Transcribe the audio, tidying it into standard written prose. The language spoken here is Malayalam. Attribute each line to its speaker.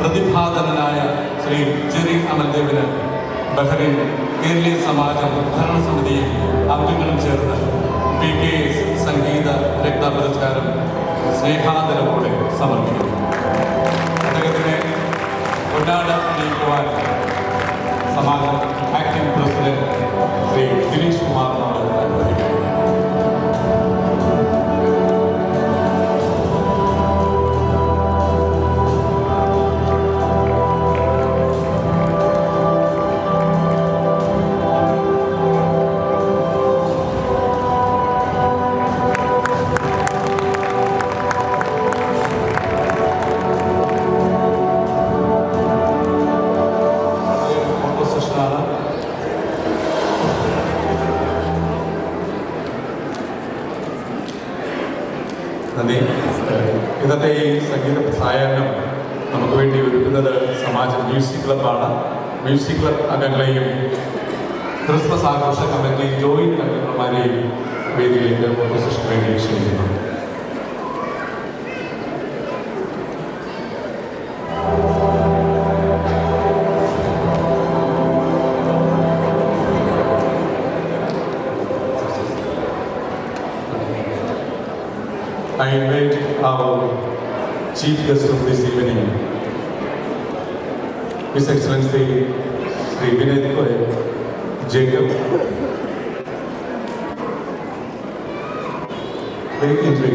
Speaker 1: പ്രതിഭാധനനായ ശ്രീ ജെറി അമൽദേവിന് ബഹ്റൈൻ കേരളീയ സമാജം ഭരണസമിതിയും അംഗങ്ങളും ചേർന്ന് PKS സംഗീത രത്ന പുരസ്കാരം സ്നേഹാദരവോടെ സമർപ്പിക്കുന്നു. അദ്ദേഹത്തിനെ പൊന്നാട അണിയിക്കുവാൻ സമാജം ആക്ടിംഗ് പ്രസിഡന്റ് ശ്രീ ദിനേശ് കുമാറിനോട് അനുവദിക്കുന്നു. നന്ദി. ഇന്നത്തെ ഈ സംഗീത സായാഹ്നം നമുക്ക് വേണ്ടി ഒരുക്കുന്നത് സമാജം മ്യൂസിക് ക്ലബ്ബാണ്. മ്യൂസിക് ക്ലബ് അംഗങ്ങളെയും ക്രിസ്മസ് ആഘോഷ കമ്മിറ്റി ജോയിന്റ് അംഗന്മാരെയും വേദിയിലേക്ക് ഫോട്ടോസെഷന് വേണ്ടി ക്ഷണിക്കുന്നു. I invite our chief guest of this evening, His Excellency Sri Vinay Jacob. Very interesting.